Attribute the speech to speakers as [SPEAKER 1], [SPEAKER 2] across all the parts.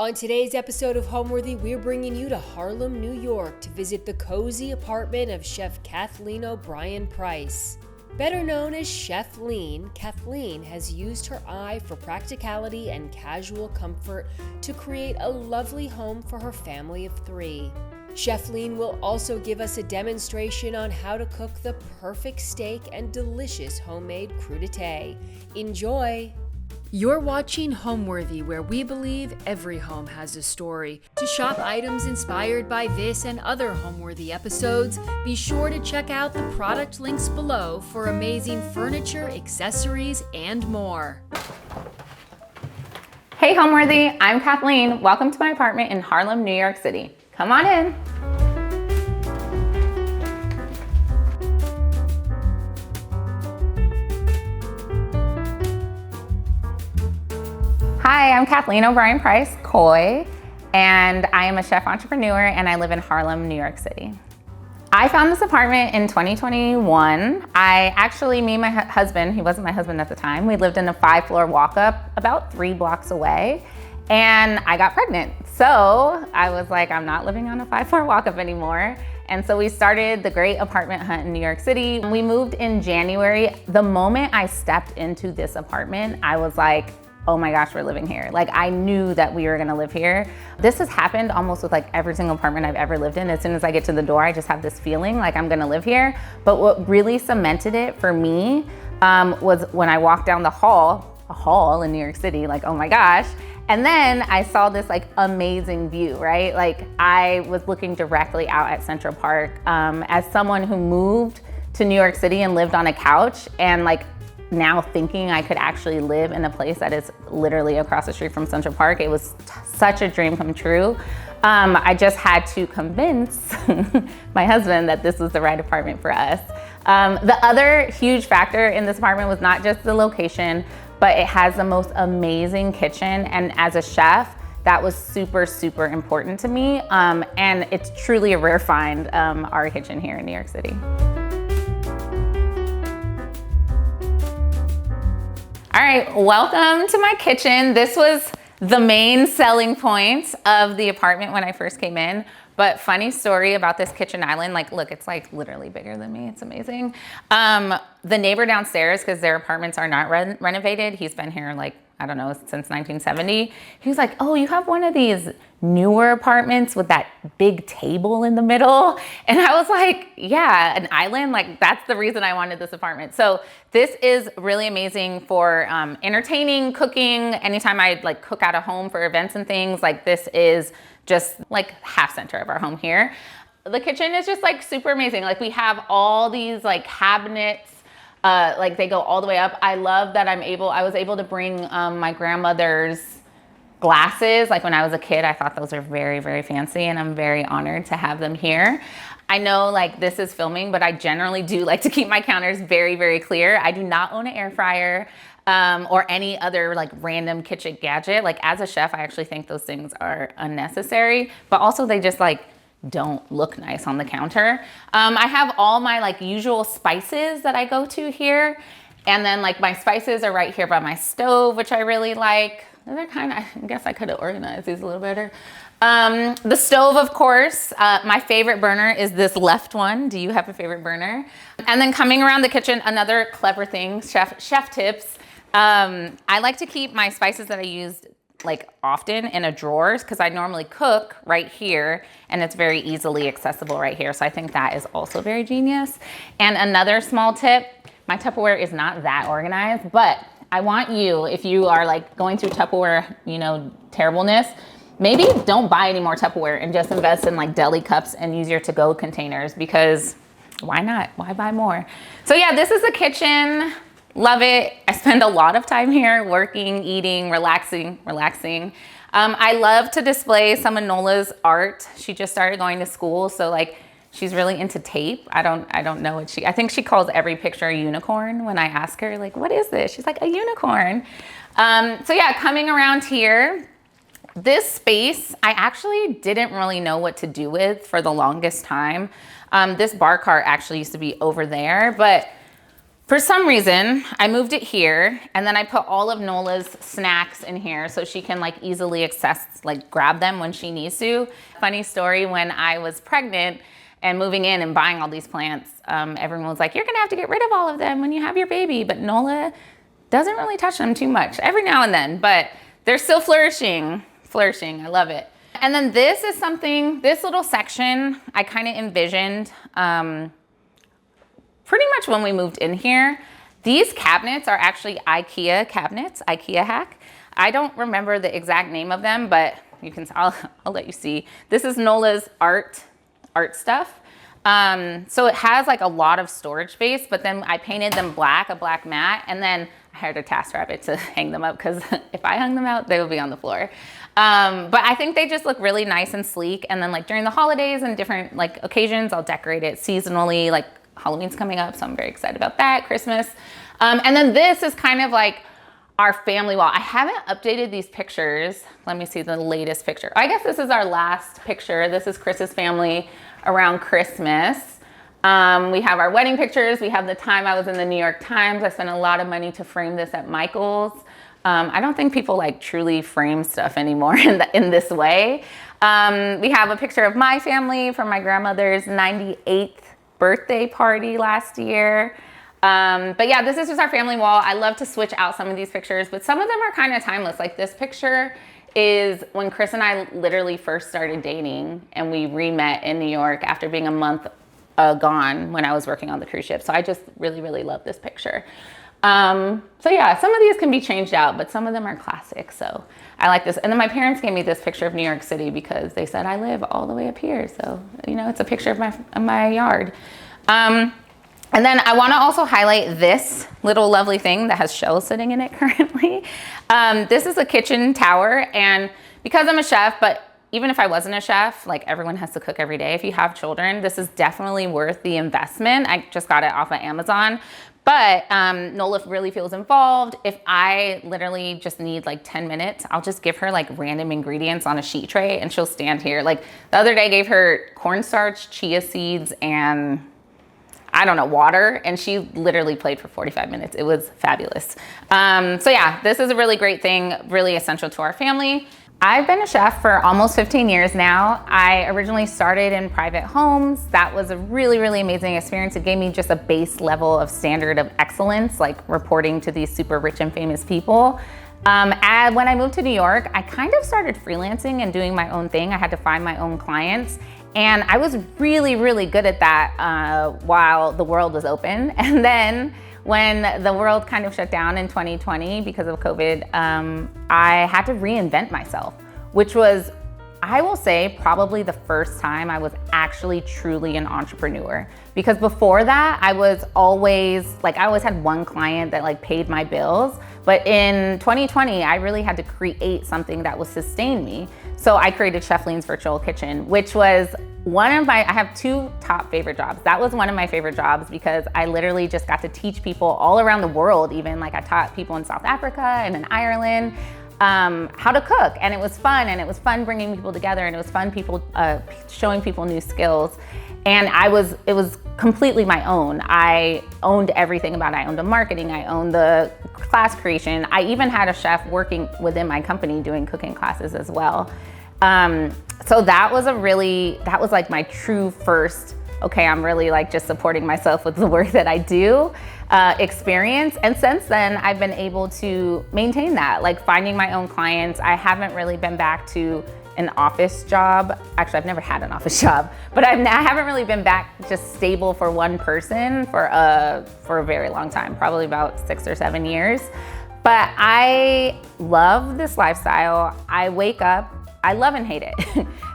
[SPEAKER 1] On today's episode of Homeworthy, we're bringing you to Harlem, New York to visit the cozy apartment of Chef Kathleen O'Brien Price. Better known as Chef Leen, Kathleen has used her eye for practicality and casual comfort to create a lovely home for her family of 3. Chef Leen will also give us a demonstration on how to cook the perfect steak and delicious homemade crudité. Enjoy! You're watching Homeworthy, where we believe every home has a story. To shop items inspired by this and other Homeworthy episodes, be sure to check out the product links below for amazing furniture, accessories, and more.
[SPEAKER 2] Hey Homeworthy, I'm Kathleen. Welcome to my apartment in Harlem, New York City. Come on in. Hi, I'm Kathleen O'Brien Price, Coy, and I am a chef entrepreneur and I live in Harlem, New York City. I found this apartment in 2021. Me and my husband, he wasn't my husband at the time, we lived in a 5-floor walk-up about 3 blocks away, and I got pregnant. So I was like, I'm not living on a 5-floor walk-up anymore. And so we started the great apartment hunt in New York City. We moved in January. The moment I stepped into this apartment, I was like, oh my gosh, we're living here. Like, I knew that we were gonna live here. This has happened almost with like every single apartment I've ever lived in. As soon as I get to the door, I just have this feeling like I'm gonna live here. But what really cemented it for me was when I walked down a hall in New York City, like, oh my gosh. And then I saw this like amazing view, right? Like, I was looking directly out at Central Park. As someone who moved to New York City and lived on a couch, and like now thinking I could actually live in a place that is literally across the street from Central Park, it was such a dream come true. I just had to convince my husband that this was the right apartment for us. The other huge factor in this apartment was not just the location, but it has the most amazing kitchen. And as a chef, that was super, super important to me. And it's truly a rare find, our kitchen here in New York City. All right, welcome to my kitchen. This was the main selling point of the apartment when I first came in. But funny story about this kitchen island, like, look, it's like literally bigger than me. It's amazing. The neighbor downstairs, because their apartments are not renovated, he's been here like, I don't know, since 1970. He was like, oh, you have one of these newer apartments with that big table in the middle. And I was like, yeah, an island, like that's the reason I wanted this apartment. So this is really amazing for entertaining, cooking. Anytime I like cook out of home for events and things, like this is just like half center of our home here. The kitchen is just like super amazing. Like, we have all these like cabinets, like they go all the way up. I love that I was able to bring my grandmother's glasses. Like, when I was a kid, I thought those are very, very fancy, and I'm very honored to have them here. I know like this is filming, but I generally do like to keep my counters very, very clear. I do not own an air fryer or any other like random kitchen gadget. Like, as a chef, I actually think those things are unnecessary, but also they just like don't look nice on the counter. I have all my like usual spices that I go to here. And then like my spices are right here by my stove, which I really like. They're I guess I could have organized these a little better. The stove, of course, my favorite burner is this left one. Do you have a favorite burner? And then coming around the kitchen, another clever thing, chef tips. I like to keep my spices that I use like often in a drawer, because I normally cook right here and it's very easily accessible right here. So I think that is also very genius. And another small tip, my Tupperware is not that organized, but I want you, if you are like going through Tupperware, terribleness, maybe don't buy any more Tupperware and just invest in like deli cups and use your to-go containers, because why not? Why buy more? So yeah, this is the kitchen. Love it. I spend a lot of time here working, eating, relaxing. I love to display some of Nola's art. She just started going to school, so like she's really into tape. I don't know what I think she calls every picture a unicorn. When I ask her like, what is this? She's like, a unicorn. So yeah, coming around here, this space, I actually didn't really know what to do with for the longest time. This bar cart actually used to be over there, but For some reason, I moved it here, and then I put all of Nola's snacks in here so she can like easily access, like grab them when she needs to. Funny story, when I was pregnant and moving in and buying all these plants, everyone was like, you're gonna have to get rid of all of them when you have your baby, but Nola doesn't really touch them too much, every now and then, but they're still flourishing, I love it. And then this is something, this little section, I kind of envisioned, pretty much when we moved in here. These cabinets are actually IKEA cabinets, IKEA hack. I don't remember the exact name of them, but you can, I'll let you see. This is Nola's art stuff. So it has like a lot of storage space, but then I painted them black, a black matte, and then I hired a task rabbit to hang them up because if I hung them out, they would be on the floor. But I think they just look really nice and sleek. And then like during the holidays and different like occasions, I'll decorate it seasonally, like Halloween's coming up, so I'm very excited about that, Christmas. And then this is kind of like our family wall. I haven't updated these pictures. Let me see the latest picture. I guess this is our last picture. This is Chris's family around Christmas. We have our wedding pictures. We have the time I was in the New York Times. I spent a lot of money to frame this at Michael's. I don't think people like truly frame stuff anymore in this way. We have a picture of my family from my grandmother's 98th birthday party last year. But yeah, this is just our family wall. I love to switch out some of these pictures, but some of them are kind of timeless. Like this picture is when Chris and I literally first started dating, and we re-met in New York after being a month gone when I was working on the cruise ship. So I just really, really love this picture. So yeah, some of these can be changed out, but some of them are classic. So I like this. And then my parents gave me this picture of New York City because they said I live all the way up here. So, you know, it's a picture of my yard. And then I want to also highlight this little lovely thing that has shells sitting in it currently. This is a kitchen tower, and because I'm a chef, but even if I wasn't a chef, like everyone has to cook every day. If you have children, this is definitely worth the investment. I just got it off of Amazon. But Nola really feels involved. If I literally just need like 10 minutes, I'll just give her like random ingredients on a sheet tray and she'll stand here. Like the other day I gave her cornstarch, chia seeds, and I don't know, water, and she literally played for 45 minutes. It was fabulous. So yeah, this is a really great thing, really essential to our family. I've been a chef for almost 15 years now. I originally started in private homes. That was a really, really amazing experience. It gave me just a base level of standard of excellence, like reporting to these super rich and famous people. And when I moved to New York, I kind of started freelancing and doing my own thing. I had to find my own clients. And I was really, really good at that while the world was open. And then when the world kind of shut down in 2020 because of COVID, I had to reinvent myself, which was, I will say, probably the first time I was actually truly an entrepreneur. Because before that, I was always, like, I always had one client that like paid my bills. But in 2020, I really had to create something that would sustain me. So I created Chef Leen's Virtual Kitchen, which was one of my, I have two top favorite jobs. That was one of my favorite jobs because I literally just got to teach people all around the world, even like I taught people in South Africa and in Ireland how to cook. And it was fun, and it was fun bringing people together, and it was fun showing people new skills. And it was completely my own. I owned everything about it. I owned the marketing, I owned the class creation. I even had a chef working within my company doing cooking classes as well. So that was like my true first, okay, I'm really like just supporting myself with the work that I do experience. And since then, I've been able to maintain that, like finding my own clients. I haven't really been back to an office job. Actually, I've never had an office job, but I haven't really been back just stable for one person for a very long time, probably about 6 or 7 years. But I love this lifestyle. I wake up, I love and hate it.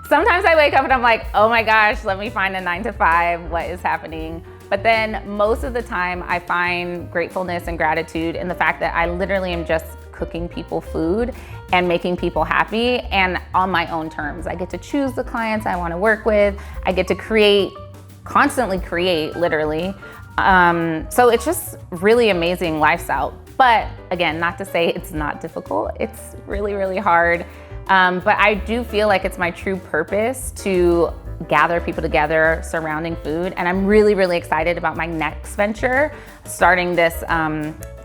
[SPEAKER 2] Sometimes I wake up and I'm like, oh my gosh, let me find a 9 to 5, what is happening? But then most of the time I find gratefulness and gratitude in the fact that I literally am just cooking people food and making people happy, and on my own terms. I get to choose the clients I want to work with. I get to constantly create, literally. So it's just really amazing lifestyle. But again, not to say it's not difficult. It's really, really hard. But I do feel like it's my true purpose to gather people together surrounding food. And I'm really, really excited about my next venture, starting this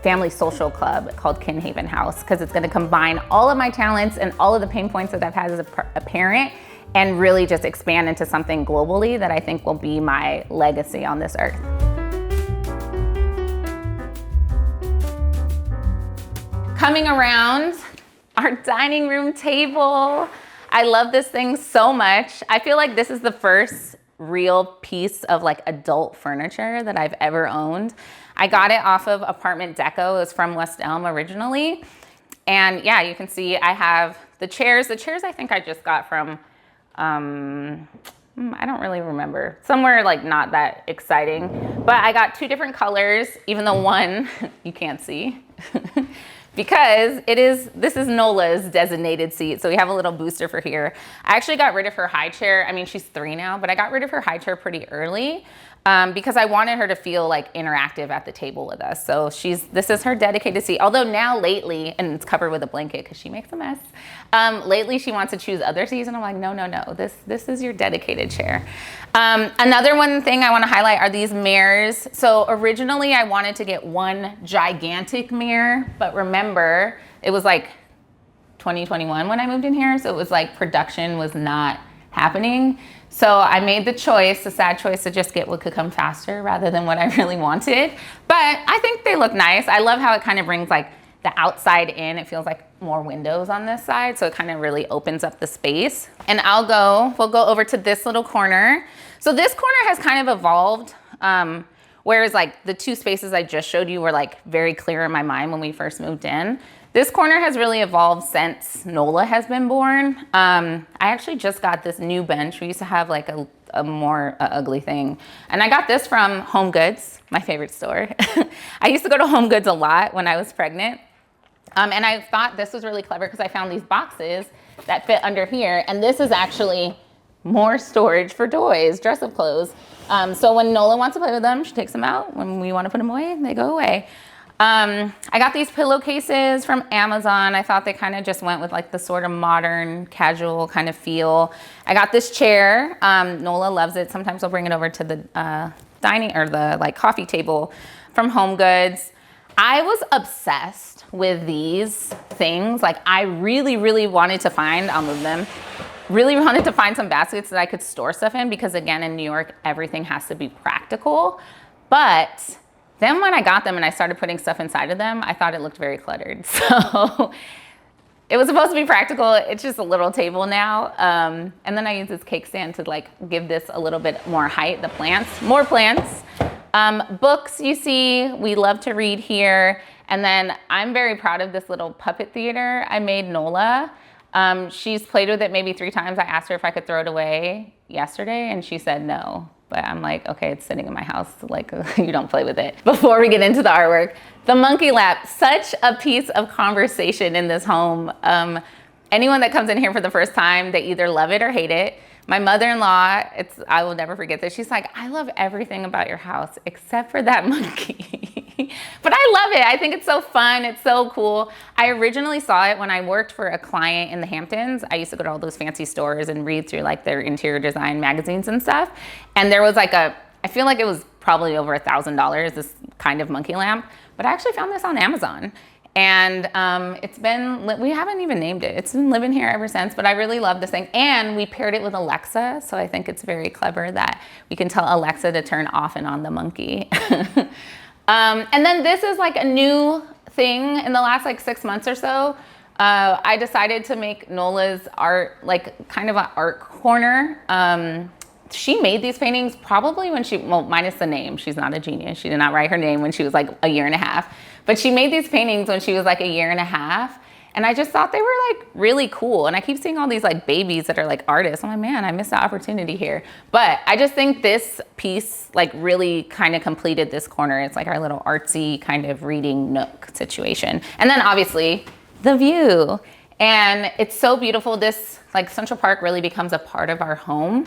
[SPEAKER 2] family social club called Kinhaven House, because it's gonna combine all of my talents and all of the pain points that I've had as a parent and really just expand into something globally that I think will be my legacy on this earth. Coming around, our dining room table. I love this thing so much. I feel like this is the first real piece of like adult furniture that I've ever owned. I got it off of Apartment Deco. It was from West Elm originally. And yeah, you can see I have the chairs. The chairs I think I just got from, I don't really remember. Somewhere like not that exciting. But I got 2 different colors, even though one you can't see. Because this is Nola's designated seat. So we have a little booster for here. I actually got rid of her high chair. I mean, she's 3 now, but I got rid of her high chair pretty early because I wanted her to feel like interactive at the table with us. So this is her dedicated seat. Although now lately, and it's covered with a blanket because she makes a mess. Lately she wants to choose other seats and I'm like, no, this is your dedicated chair. Another one thing I want to highlight are these mirrors. So originally I wanted to get one gigantic mirror, but remember it was like 2021 when I moved in here. So it was like production was not happening. So I made the sad choice to just get what could come faster rather than what I really wanted. But I think they look nice. I love how it kind of brings like the outside in. It feels like more windows on this side. So it kind of really opens up the space. And we'll go over to this little corner. So this corner has kind of evolved. Whereas like the 2 spaces I just showed you were like very clear in my mind when we first moved in. This corner has really evolved since Nola has been born. I actually just got this new bench. We used to have like a more ugly thing. And I got this from Home Goods, my favorite store. I used to go to Home Goods a lot when I was pregnant. And I thought this was really clever because I found these boxes that fit under here. And this is actually more storage for toys, dress-up clothes. So when Nola wants to play with them, she takes them out. When we want to put them away, they go away. I got these pillowcases from Amazon. I thought they kind of just went with like the sort of modern, casual kind of feel. I got this chair. Nola loves it. Sometimes I'll bring it over to the dining or the like coffee table from Home Goods. I was obsessed with these things. Like I really, really wanted to find, I'll move them, really wanted to find some baskets that I could store stuff in because again, in New York, everything has to be practical. But then when I got them and I started putting stuff inside of them, I thought it looked very cluttered. So it was supposed to be practical. It's just a little table now. And then I use this cake stand to like give this a little bit more height, more plants. Books you see, we love to read here. And then I'm very proud of this little puppet theater I made Nola. She's played with it maybe 3 times. I asked her if I could throw it away yesterday and she said no. But I'm like, okay, it's sitting in my house. Like, you don't play with it. Before we get into the artwork, the monkey lap, such a piece of conversation in this home. Anyone that comes in here for the first time, they either love it or hate it. My mother-in-law, I will never forget this. She's like, I love everything about your house except for that monkey. But I love it. I think it's so fun. It's so cool. I originally saw it when I worked for a client in the Hamptons. I used to go to all those fancy stores and read through like their interior design magazines and stuff. And there was like I feel like it was probably over $1,000, this kind of monkey lamp. But I actually found this on Amazon. And we haven't even named it. It's been living here ever since, but I really love this thing. And we paired it with Alexa, so I think it's very clever that we can tell Alexa to turn off and on the monkey. And then this is like a new thing in the last like 6 months or so. I decided to make Nola's art, like kind of an art corner. She made these paintings probably when minus the name. She's not a genius. She did not write her name when she was like a year and a half. But she made these paintings when she was like a year and a half. And I just thought they were like really cool. And I keep seeing all these like babies that are like artists. I'm like, man, I missed the opportunity here. But I just think this piece like really kind of completed this corner. It's like our little artsy kind of reading nook situation. And then obviously the view. And it's so beautiful. This like Central Park really becomes a part of our home.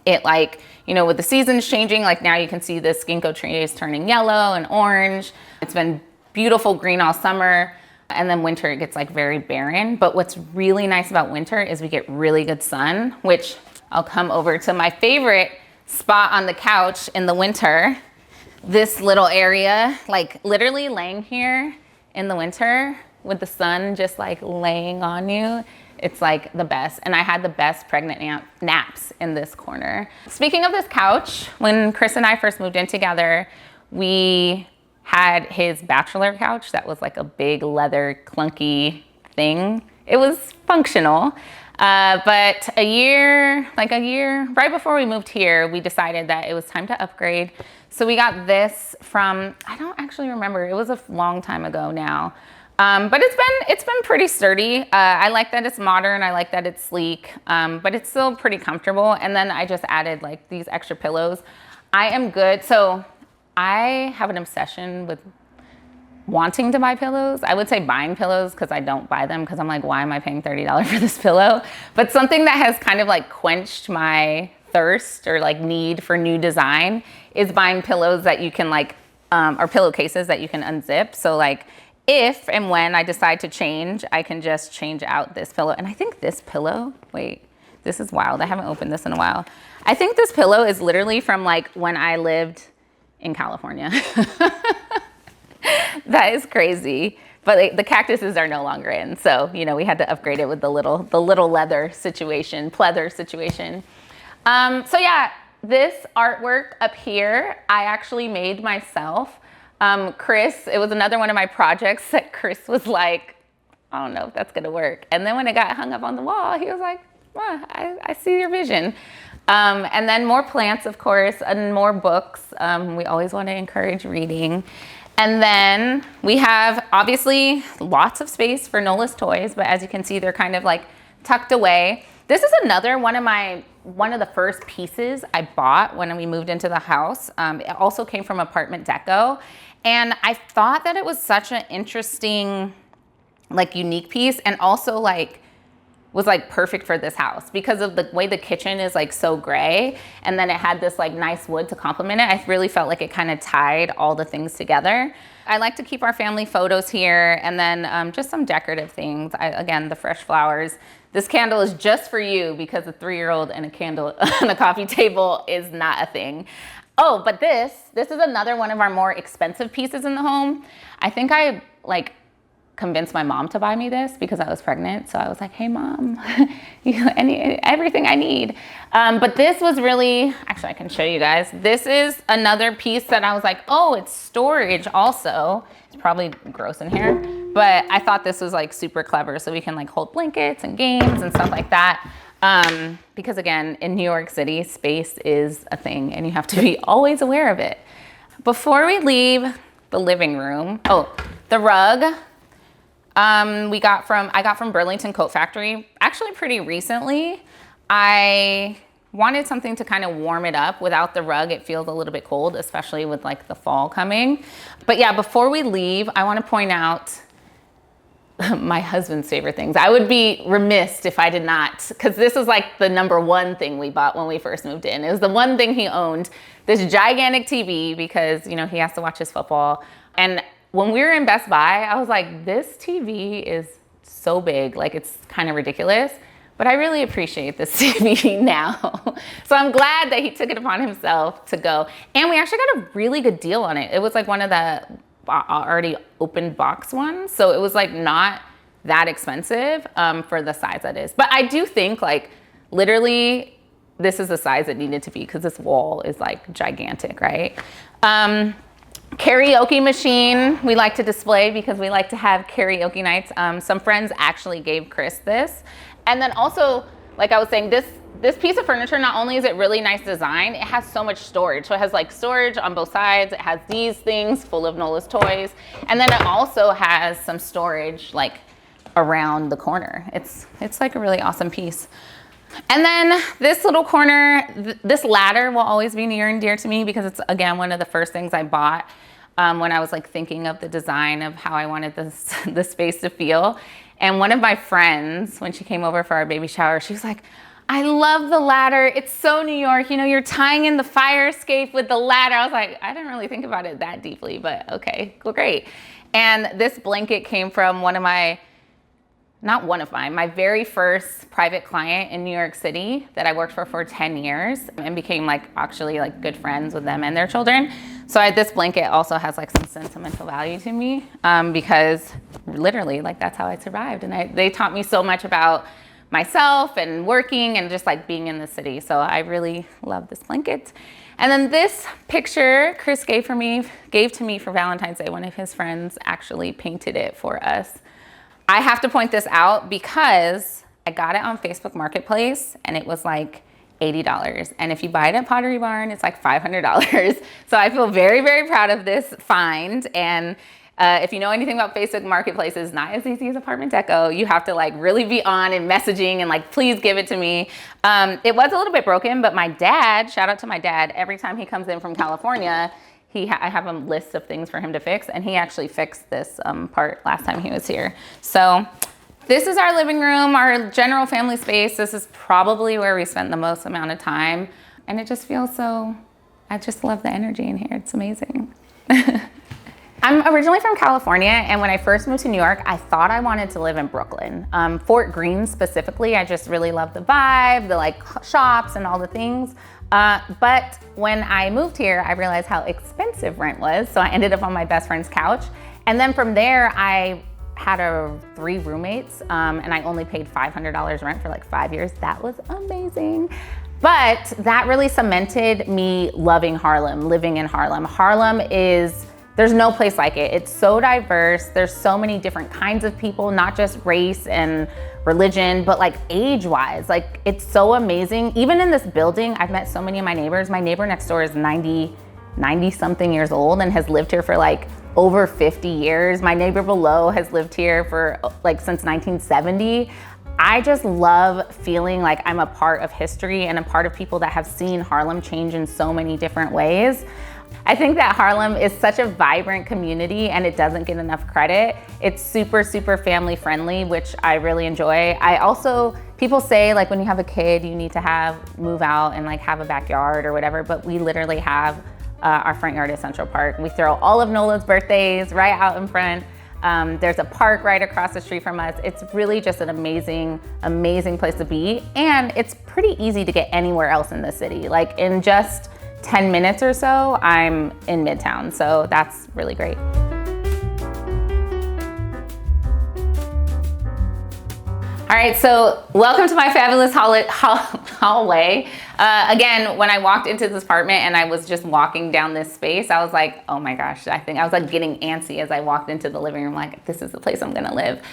[SPEAKER 2] It like, you know, with the seasons changing, like now you can see the ginkgo trees turning yellow and orange. It's been beautiful green all summer. And then winter, it gets like very barren. But what's really nice about winter is we get really good sun, which I'll come over to my favorite spot on the couch in the winter. This little area, like literally laying here in the winter with the sun just like laying on you. It's like the best. And I had the best pregnant naps in this corner. Speaking of this couch, when Chris and I first moved in together, we had his bachelor couch that was like a big leather clunky thing. It was functional. But a year right before we moved here, we decided that it was time to upgrade. So we got this from, I don't actually remember, it was a long time ago now. But it's been pretty sturdy. I like that it's modern. I like that it's sleek, but it's still pretty comfortable. And then I just added like these extra pillows. I am good. So I have an obsession with wanting to buy pillows. I would say buying pillows because I don't buy them because I'm like, why am I paying $30 for this pillow? But something that has kind of like quenched my thirst or like need for new design is buying pillows that you can like, or pillowcases that you can unzip. So like if and when I decide to change, I can just change out this pillow. And I think this pillow, wait, this is wild. I haven't opened this in a while. I think this pillow is literally from like when I lived in California. That is crazy. But like, the cactuses are no longer in. So, you know, we had to upgrade it with the little leather situation, pleather situation. So yeah, this artwork up here, I actually made myself. Chris, it was another one of my projects that Chris was like, I don't know if that's gonna work. And then when it got hung up on the wall, he was like, well, I see your vision. And then more plants, of course, and more books. We always want to encourage reading. And then we have obviously lots of space for Nola's toys, but as you can see, they're kind of like tucked away. This is another one of the first pieces I bought when we moved into the house. It also came from Apartment Deco. And I thought that it was such an interesting, like unique piece, and also like was like perfect for this house because of the way the kitchen is like so gray, and then it had this like nice wood to complement it. I really felt like it kind of tied all the things together. I like to keep our family photos here, and then just some decorative things. Again, the fresh flowers. This candle is just for you because a 3-year-old and a candle on a coffee table is not a thing. Oh, but this is another one of our more expensive pieces in the home. I think I like convinced my mom to buy me this because I was pregnant. So I was like, hey mom, everything I need. But this was really, actually I can show you guys. This is another piece that I was like, oh, it's storage also. It's probably gross in here, but I thought this was like super clever. So we can like hold blankets and games and stuff like that. Because again, in New York City, space is a thing and you have to be always aware of it. Before we leave the living room, oh, the rug, I got from Burlington Coat Factory, actually pretty recently. I wanted something to kind of warm it up. Without the rug, it feels a little bit cold, especially with like the fall coming. But yeah, before we leave, I want to point out my husband's favorite things. I would be remiss if I did not, because this is like the #1 thing we bought when we first moved in. It was the one thing he owned, this gigantic TV, because, you know, he has to watch his football. And when we were in Best Buy, I was like, this TV is so big, like it's kind of ridiculous, but I really appreciate this TV now. So I'm glad that he took it upon himself to go. And we actually got a really good deal on it. It was like one of the already opened box ones. So it was like not that expensive for the size that is. But I do think like literally this is the size it needed to be because this wall is like gigantic, right? Karaoke machine we like to display because we like to have karaoke nights. Some friends actually gave Chris this. And then also, like I was saying, this piece of furniture, not only is it really nice design, it has so much storage. So it has like storage on both sides. It has these things full of Nola's toys. And then it also has some storage like around the corner. It's like a really awesome piece. And then this little corner, this ladder will always be near and dear to me because it's, again, one of the first things I bought when I was like thinking of the design of how I wanted the space to feel. And one of my friends, when she came over for our baby shower, she was like, I love the ladder. It's so New York. You know, you're tying in the fire escape with the ladder. I was like, I didn't really think about it that deeply, but okay, cool, great. And this blanket came from one of my my very first private client in New York City that I worked for 10 years and became like actually like good friends with them and their children. So this blanket also has like some sentimental value to me because literally like that's how I survived. And they taught me so much about myself and working and just like being in the city. So I really love this blanket. And then this picture Chris gave to me for Valentine's Day. One of his friends actually painted it for us. I have to point this out because I got it on Facebook Marketplace and it was like $80. And if you buy it at Pottery Barn, it's like $500. So I feel very, very proud of this find. And if you know anything about Facebook Marketplace, it's not as easy as apartment deco. You have to like really be on and messaging and like, please give it to me. It was a little bit broken, but my dad, shout out to my dad, every time he comes in from California, I have a list of things for him to fix, and he actually fixed this part last time he was here. So this is our living room, our general family space. This is probably where we spent the most amount of time, and it just feels so, I just love the energy in here. It's amazing. I'm originally from California, and when I first moved to New York, I thought I wanted to live in Brooklyn. Fort Greene specifically, I just really love the vibe, the like shops and all the things. But when I moved here, I realized how expensive rent was. So I ended up on my best friend's couch. And then from there, I had 3 roommates and I only paid $500 rent for like 5 years. That was amazing. But that really cemented me loving Harlem, living in Harlem. There's no place like it. It's so diverse. There's so many different kinds of people, not just race and religion, but like age-wise. Like it's so amazing. Even in this building, I've met so many of my neighbors. My neighbor next door is 90 something years old and has lived here for like over 50 years. My neighbor below has lived here for like since 1970. I just love feeling like I'm a part of history and a part of people that have seen Harlem change in so many different ways. I think that Harlem is such a vibrant community and it doesn't get enough credit. It's super, super family friendly, which I really enjoy. People say like when you have a kid, you need to move out and like have a backyard or whatever, but we literally have our front yard at Central Park. We throw all of Nola's birthdays right out in front. There's a park right across the street from us. It's really just an amazing, amazing place to be. And it's pretty easy to get anywhere else in the city. Like in just 10 minutes or so, I'm in Midtown. So that's really great. All right, so welcome to my fabulous hallway. Again, when I walked into this apartment and I was just walking down this space, I was like, oh my gosh, I think I was like getting antsy as I walked into the living room, like this is the place I'm gonna live.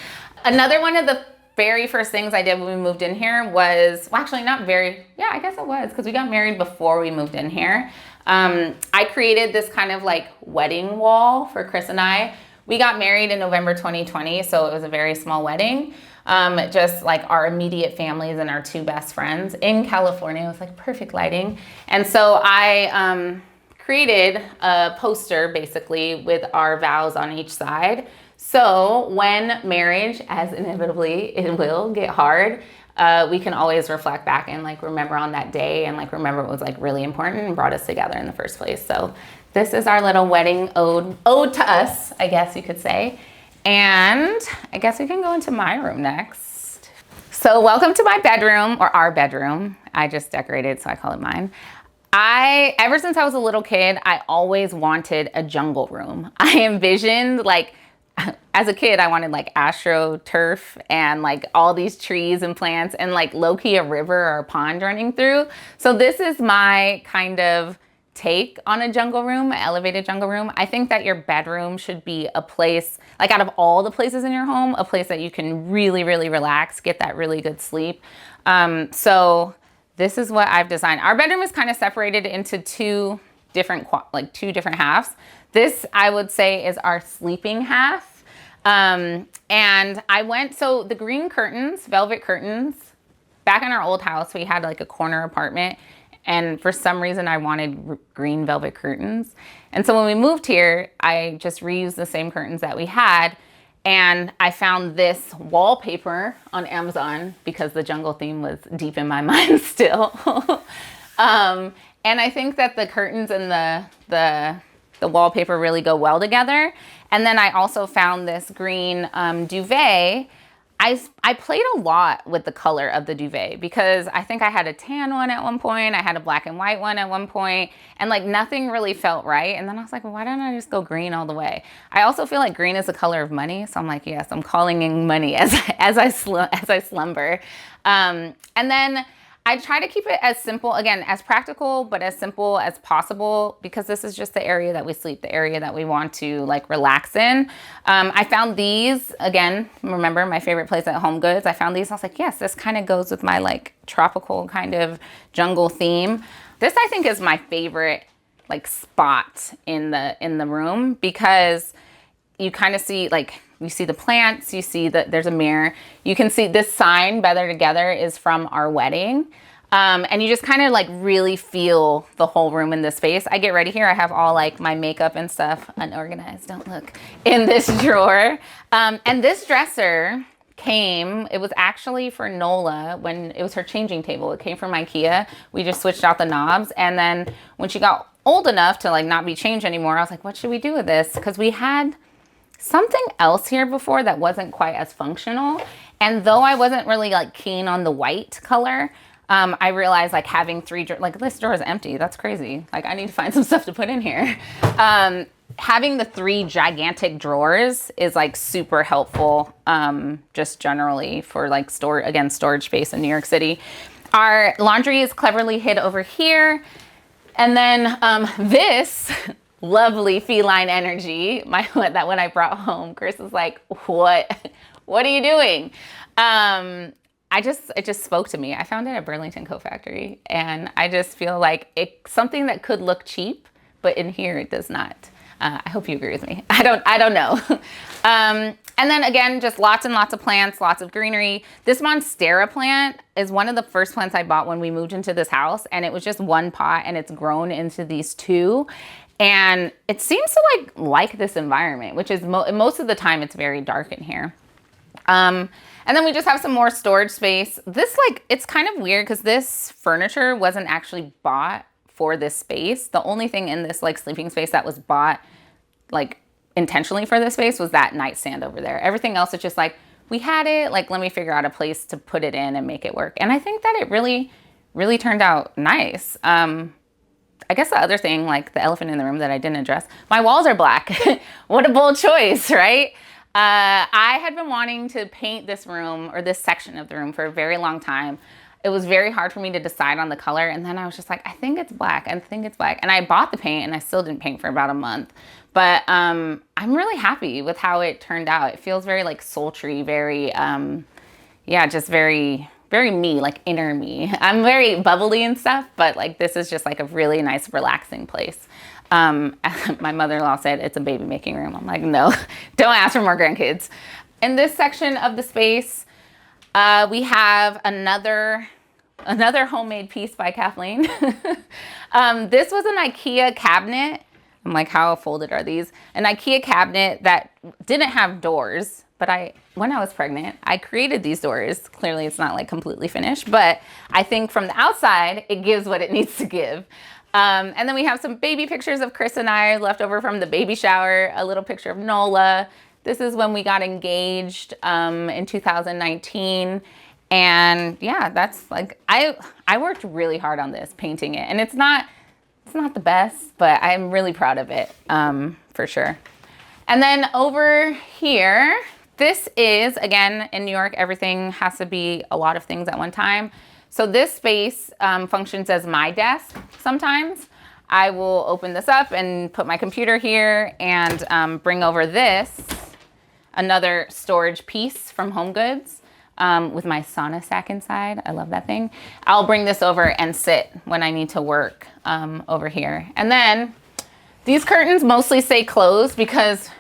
[SPEAKER 2] Another one of the very first things I did when we moved in here was, well, actually I guess it was, because we got married before we moved in here. I created this kind of like wedding wall for Chris and I. We got married in November 2020, so it was a very small wedding. Just like our immediate families and our 2 best friends in California. It was like perfect lighting. And so I created a poster basically with our vows on each side. So when marriage, as inevitably it will get hard, we can always reflect back and like remember on that day and like remember what was like really important and brought us together in the first place. So this is our little wedding ode to us, I guess you could say. And I guess we can go into my room next. So welcome to my bedroom, or our bedroom. I just decorated, so I call it mine. Ever since I was a little kid, I always wanted a jungle room. I envisioned like, as a kid, I wanted like astroturf and like all these trees and plants and like low-key a river or a pond running through. So this is my kind of take on a jungle room, an elevated jungle room. I think that your bedroom should be a place, like out of all the places in your home, a place that you can really, really relax, get that really good sleep. So this is what I've designed. Our bedroom is kind of separated into two different halves. This, I would say, is our sleeping half. And so the green curtains, velvet curtains, back in our old house, we had like a corner apartment. And for some reason, I wanted green velvet curtains. And so when we moved here, I just reused the same curtains that we had. And I found this wallpaper on Amazon because the jungle theme was deep in my mind still. And I think that the curtains and the wallpaper really go well together. And then I also found this green duvet. I played a lot with the color of the duvet because I think I had a tan one at one point, I had a black and white one at one point, and like nothing really felt right. And then I was like, well, why don't I just go green all the way? I also feel like green is the color of money. So I'm like, yes, I'm calling in money as I slumber. And then I try to keep it as simple, again, as practical, but as simple as possible, because this is just the area that we sleep, the area that we want to like relax in. I found these, again, remember my favorite place at Home Goods. I found these, I was like, yes, this kind of goes with my like tropical kind of jungle theme. This I think is my favorite like spot in the room, because you kind of see like, you see the plants, you see that there's a mirror. You can see this sign, Better Together, is from our wedding. And you just kind of like really feel the whole room in this space. I get ready here. I have all like my makeup and stuff unorganized, don't look, in this drawer. And this dresser came, it was actually for Nola when it was her changing table. It came from IKEA. We just switched out the knobs. And then when she got old enough to like not be changed anymore, I was like, what should we do with this? Because we had something else here before that wasn't quite as functional. And though I wasn't really like keen on the white color, I realized like having like this drawer is empty. That's crazy. Like I need to find some stuff to put in here. Having the 3 gigantic drawers is like super helpful, just generally for like storage space in New York City. Our laundry is cleverly hid over here. And then this lovely feline energy, that when I brought home, Chris was like, what are you doing? It just spoke to me. I found it at Burlington Coat Factory, and I just feel like it's something that could look cheap, but in here it does not. I hope you agree with me. I don't know. And then again, just lots and lots of plants, lots of greenery. This Monstera plant is one of the first plants I bought when we moved into this house, and it was just one pot, and it's grown into these 2. And it seems to like this environment, which is most of the time it's very dark in here. And then we just have some more storage space. This it's kind of weird because this furniture wasn't actually bought for this space. The only thing in this like sleeping space that was bought like intentionally for this space was that nightstand over there. Everything else is just like, we had it, like let me figure out a place to put it in and make it work. And I think that it really, really turned out nice. I guess the other thing, like the elephant in the room that I didn't address, my walls are black. What a bold choice, right? I had been wanting to paint this room or this section of the room for a very long time. It was very hard for me to decide on the color. And then I was just like, I think it's black. I think it's black. And I bought the paint and I still didn't paint for about a month. But I'm really happy with how it turned out. It feels very like sultry, very, just very, very me, like inner me. I'm very bubbly and stuff, but like this is just like a really nice, relaxing place. My mother-in-law said it's a baby making room. I'm like, no, don't ask for more grandkids. In this section of the space, we have another homemade piece by Kathleen. This was an IKEA cabinet. I'm like, how folded are these? An IKEA cabinet that didn't have doors, but when I was pregnant, I created these doors. Clearly it's not like completely finished, but I think from the outside, it gives what it needs to give. And then we have some baby pictures of Chris and I left over from the baby shower, a little picture of Nola. This is when we got engaged in 2019. And yeah, that's like, I worked really hard on this, painting it. And it's not the best, but I'm really proud of it, for sure. And then over here, this is, again, in New York, everything has to be a lot of things at one time. So this space functions as my desk sometimes. I will open this up and put my computer here and bring over this, another storage piece from Home Goods with my sauna sack inside. I love that thing. I'll bring this over and sit when I need to work over here. And then these curtains mostly stay closed because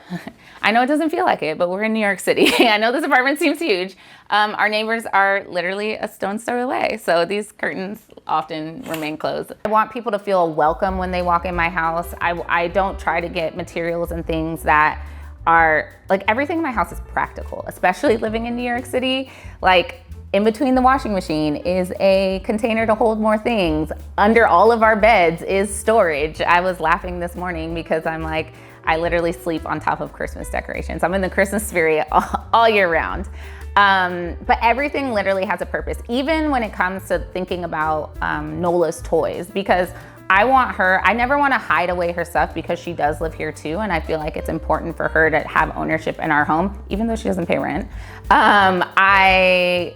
[SPEAKER 2] I know it doesn't feel like it, but we're in New York City. I know this apartment seems huge. Our neighbors are literally a stone's throw away. So these curtains often remain closed. I want people to feel welcome when they walk in my house. I don't try to get materials and things that are, like everything in my house is practical, especially living in New York City. Like in between the washing machine is a container to hold more things. Under all of our beds is storage. I was laughing this morning because I'm like, I literally sleep on top of Christmas decorations. I'm in the Christmas spirit all year round. But everything literally has a purpose, even when it comes to thinking about Nola's toys, because I never want to hide away her stuff because she does live here too. And I feel like it's important for her to have ownership in our home, even though she doesn't pay rent. I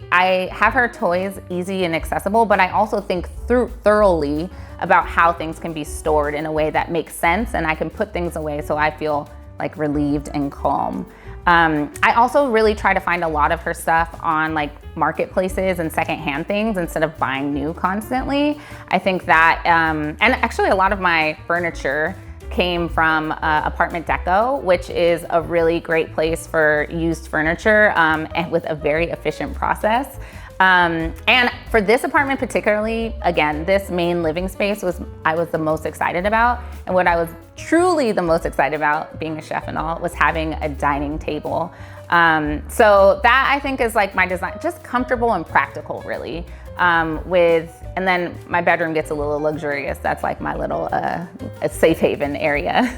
[SPEAKER 2] have her toys easy and accessible, but I also think thoroughly about how things can be stored in a way that makes sense, and I can put things away so I feel like relieved and calm. I also really try to find a lot of her stuff on like marketplaces and secondhand things instead of buying new constantly. I think that, and actually a lot of my furniture came from Apartment Deco, which is a really great place for used furniture and with a very efficient process. And for this apartment particularly, again, this main living space I was the most excited about. And what I was truly the most excited about, being a chef and all, was having a dining table. So that I think is like my design, just comfortable and practical really. And then my bedroom gets a little luxurious. That's like my little a safe haven area.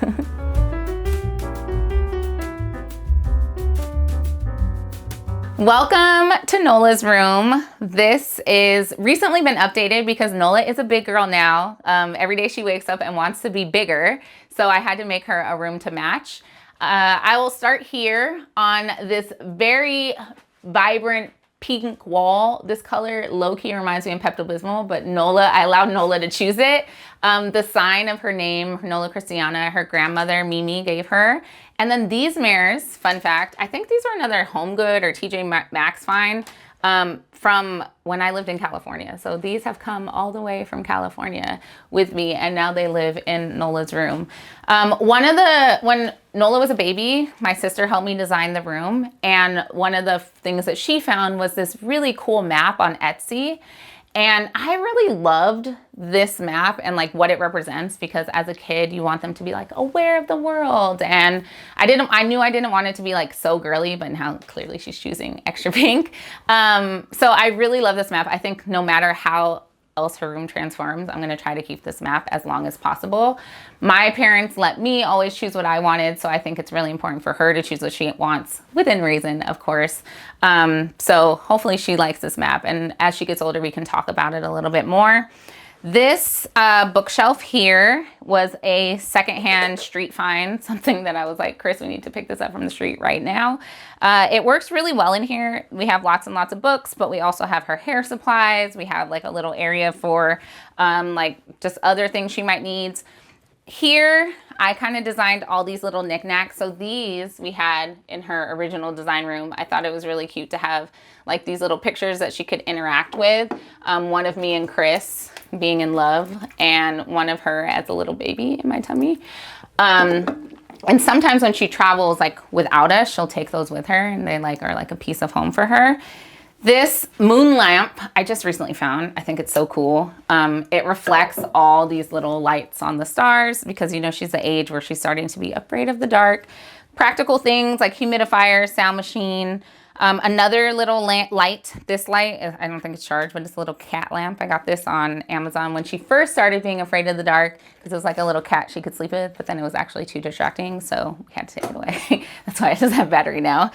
[SPEAKER 2] Welcome to Nola's room. This is recently been updated because Nola is a big girl now. Every day she wakes up and wants to be bigger. So I had to make her a room to match. I will start here on this very vibrant pink wall. This color low-key reminds me of Pepto-Bismol, but I allowed Nola to choose it. The sign of her name, Nola Christiana, her grandmother Mimi gave her. And then these mirrors, fun fact, I think these are another HomeGood or TJ Maxx find from when I lived in California. So these have come all the way from California with me, and now they live in Nola's room. When Nola was a baby, my sister helped me design the room, and one of the things that she found was this really cool map on Etsy. And I really loved this map and like what it represents, because as a kid, you want them to be like aware of the world. And I knew I didn't want it to be like so girly, but now clearly she's choosing extra pink. So I really love this map. I think no matter how else her room transforms, I'm gonna try to keep this map as long as possible. My parents let me always choose what I wanted, so I think it's really important for her to choose what she wants, within reason, of course. So hopefully she likes this map, and as she gets older, we can talk about it a little bit more. This bookshelf here was a secondhand street find, something that I was like, Chris, we need to pick this up from the street right now. It works really well in here. We have lots and lots of books, but we also have her hair supplies. We have like a little area for like just other things she might need. Here, I kind of designed all these little knickknacks. So these we had in her original design room. I thought it was really cute to have like these little pictures that she could interact with. One of me and Chris being in love, and one of her as a little baby in my tummy. And sometimes when she travels like without us, she'll take those with her, and they like are like a piece of home for her. This moon lamp I just recently found. I think it's so cool. It reflects all these little lights on the stars, because you know she's the age where she's starting to be afraid of the dark. Practical things like humidifier, sound machine. Another little light, this light, I don't think it's charged, but it's a little cat lamp. I got this on Amazon when she first started being afraid of the dark, because it was like a little cat she could sleep with, but then it was actually too distracting, so we had to take it away. That's why it doesn't have battery now.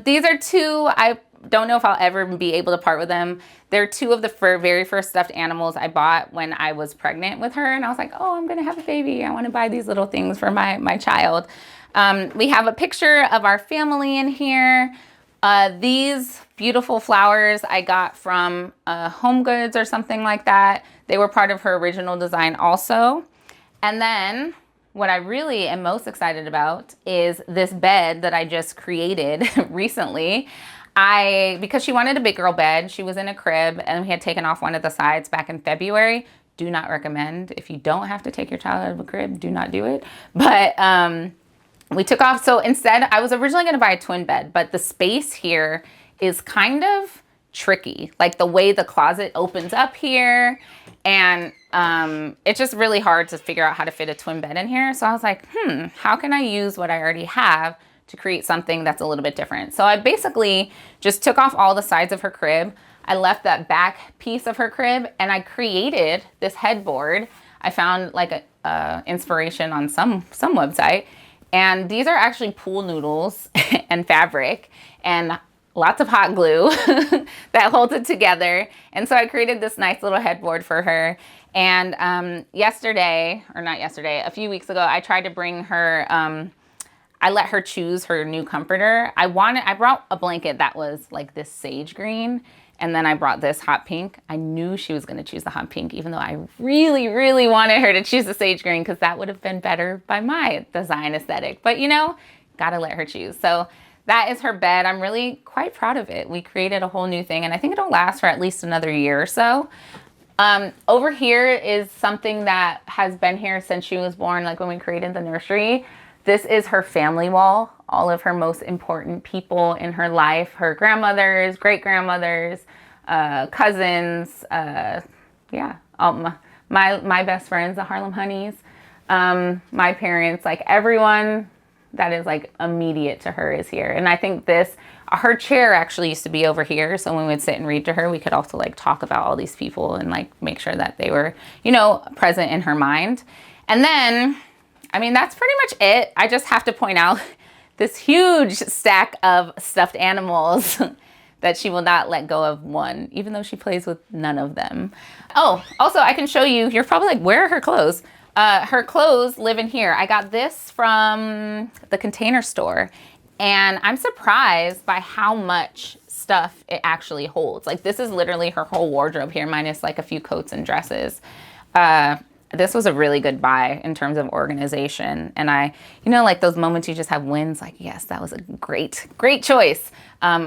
[SPEAKER 2] These are two, I don't know if I'll ever be able to part with them. They're two of the very first stuffed animals I bought when I was pregnant with her, and I was like, oh, I'm gonna have a baby. I wanna buy these little things for my child. We have a picture of our family in here. These beautiful flowers I got from HomeGoods or something like that. They were part of her original design also. And then what I really am most excited about is this bed that I just created recently. Because she wanted a big girl bed, she was in a crib, and we had taken off one of the sides back in February. Do not recommend. If you don't have to take your child out of a crib, do not do it. But we took off. So instead, I was originally going to buy a twin bed, but the space here is kind of tricky. Like the way the closet opens up here, and it's just really hard to figure out how to fit a twin bed in here. So I was like, how can I use what I already have to create something that's a little bit different? So I basically just took off all the sides of her crib. I left that back piece of her crib, and I created this headboard. I found like a inspiration on some website. And these are actually pool noodles and fabric. And lots of hot glue that holds it together. And so I created this nice little headboard for her. And a few weeks ago, I tried to bring her, I let her choose her new comforter. I brought a blanket that was like this sage green, and then I brought this hot pink. I knew she was gonna choose the hot pink, even though I really, really wanted her to choose the sage green because that would have been better by my design aesthetic. But you know, gotta let her choose. So that is her bed. I'm really quite proud of it. We created a whole new thing, and I think it'll last for at least another year or so. Over here is something that has been here since she was born, like when we created the nursery. This is her family wall, all of her most important people in her life, her grandmothers, great-grandmothers, cousins, all my best friends, the Harlem Honeys, my parents, like everyone that is like immediate to her is here. And I think her chair actually used to be over here. So when we'd sit and read to her, we could also like talk about all these people and like make sure that they were, you know, present in her mind. And then, I mean, that's pretty much it. I just have to point out this huge stack of stuffed animals that she will not let go of one, even though she plays with none of them. Oh, also I can show you, you're probably like, where are her clothes? Her clothes live in here. I got this from the Container Store, and I'm surprised by how much stuff it actually holds. Like this is literally her whole wardrobe here, minus like a few coats and dresses. This was a really good buy in terms of organization. And you know, like those moments you just have wins, like, yes, that was a great, great choice.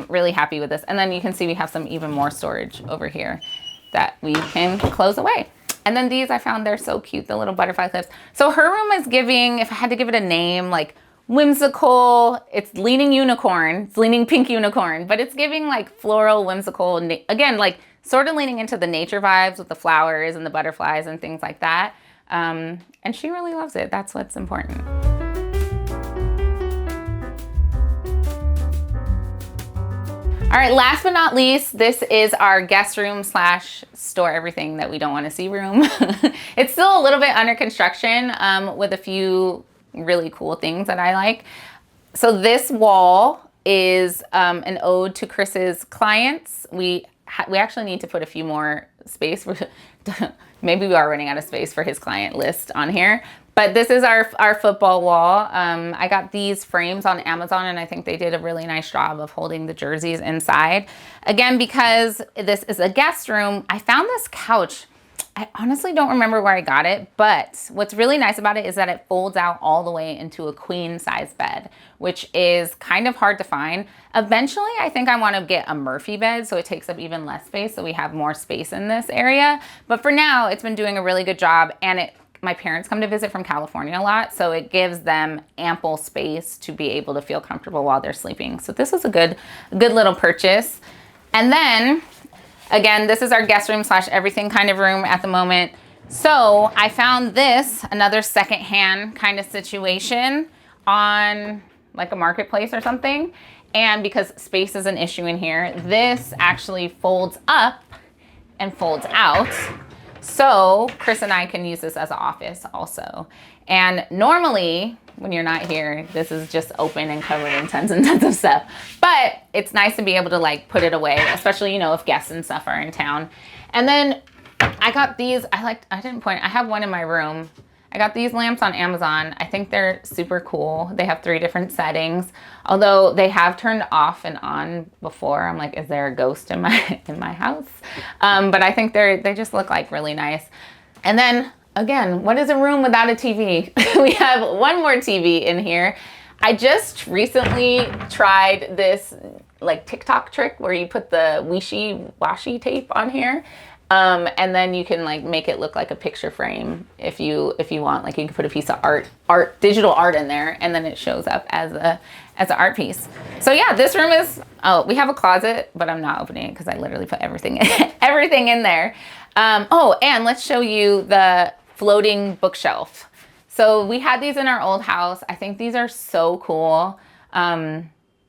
[SPEAKER 2] Really happy with this. And then you can see we have some even more storage over here that we can close away. And then these I found, they're so cute, the little butterfly clips. So her room is giving, if I had to give it a name, like whimsical. It's leaning unicorn, it's leaning pink unicorn, but it's giving like floral, whimsical, again, like sort of leaning into the nature vibes with the flowers and the butterflies and things like that. And she really loves it. That's what's important. All right, last but not least, this is our guest room slash store everything that we don't want to see room. It's still a little bit under construction with a few really cool things that I like. So this wall is an ode to Chris's clients. We actually need to put a few more space for, maybe we are running out of space for his client list on here. But this is our football wall. I got these frames on Amazon, and I think they did a really nice job of holding the jerseys inside. Again, because this is a guest room, I found this couch. I honestly don't remember where I got it, but what's really nice about it is that it folds out all the way into a queen size bed, which is kind of hard to find. Eventually, I think I want to get a Murphy bed so it takes up even less space, so we have more space in this area. But for now, it's been doing a really good job, and my parents come to visit from California a lot, so it gives them ample space to be able to feel comfortable while they're sleeping. So this was a good little purchase. And then, again, this is our guest room slash everything kind of room at the moment. So I found this, another secondhand kind of situation on like a marketplace or something. And because space is an issue in here, this actually folds up and folds out. So Chris and I can use this as an office also. And normally when you're not here, this is just open and covered in tons and tons of stuff. But it's nice to be able to like put it away, especially, you know, if guests and stuff are in town. And then I got these, I have one in my room. I got these lamps on Amazon. I think they're super cool. They have 3 different settings, although they have turned off and on before. I'm like, is there a ghost in my house? But I think they just look like really nice. And then again, what is a room without a TV? We have one more TV in here. I just recently tried this like TikTok trick where you put the wishy-washy tape on here. And then you can like make it look like a picture frame if you want. Like you can put a piece of digital art in there, and then it shows up as an art piece. So yeah, this room is, we have a closet, but I'm not opening it because I literally put everything in there. And let's show you the floating bookshelf. So we had these in our old house. I think these are so cool.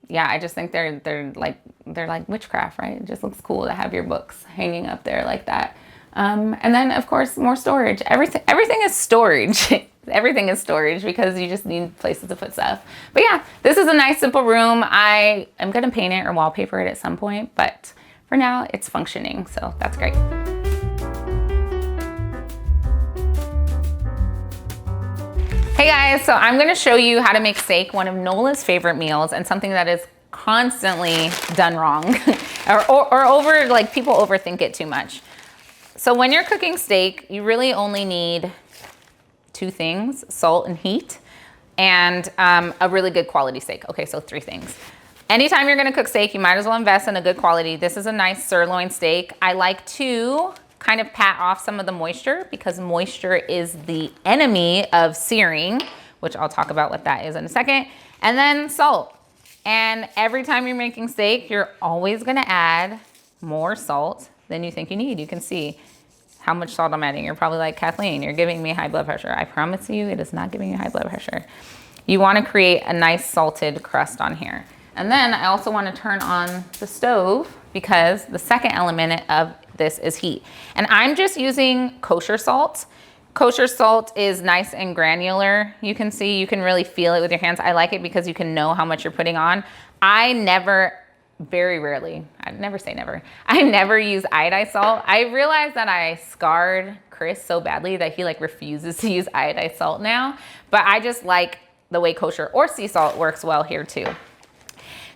[SPEAKER 2] Yeah, I just think they're like witchcraft, right? It just looks cool to have your books hanging up there like that. And then of course more storage. Everything is storage. Everything is storage because you just need places to put stuff. But yeah, this is a nice simple room. I am gonna paint it or wallpaper it at some point, but for now it's functioning, so that's great. Hey guys, so I'm gonna show you how to make steak, one of Nola's favorite meals, and something that is constantly done wrong or over, like people overthink it too much. So when you're cooking steak, you really only need 2 things, salt and heat, and a really good quality steak. Okay, so 3 things. Anytime you're gonna cook steak, you might as well invest in a good quality. This is a nice sirloin steak. I like to kind of pat off some of the moisture because moisture is the enemy of searing, which I'll talk about what that is in a second. And then salt. And every time you're making steak, you're always gonna add more salt than you think you need. You can see how much salt I'm adding. You're probably like, Kathleen, you're giving me high blood pressure. I promise you, it is not giving you high blood pressure. You wanna create a nice salted crust on here. And then I also wanna turn on the stove because the second element of this is heat. And I'm just using kosher salt. Kosher salt is nice and granular. You can see, you can really feel it with your hands. I like it because you can know how much you're putting on. Very rarely, I never say never, I never use iodized salt. I realized that I scarred Chris so badly that he like refuses to use iodized salt now, but I just like the way kosher or sea salt works well here too.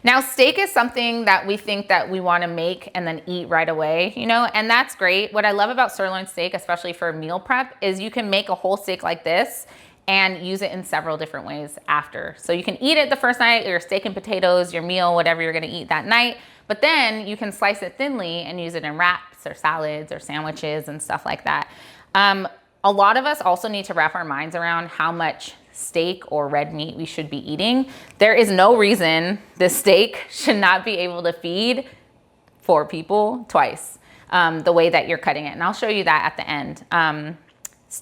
[SPEAKER 2] Now, steak is something that we think that we want to make and then eat right away, you know, and that's great. What I love about sirloin steak, especially for meal prep, is you can make a whole steak like this and use it in several different ways after. So you can eat it the first night, your steak and potatoes, your meal, whatever you're gonna eat that night, but then you can slice it thinly and use it in wraps or salads or sandwiches and stuff like that. A lot of us also need to wrap our minds around how much steak or red meat we should be eating. There is no reason this steak should not be able to feed 4 people twice, the way that you're cutting it. And I'll show you that at the end.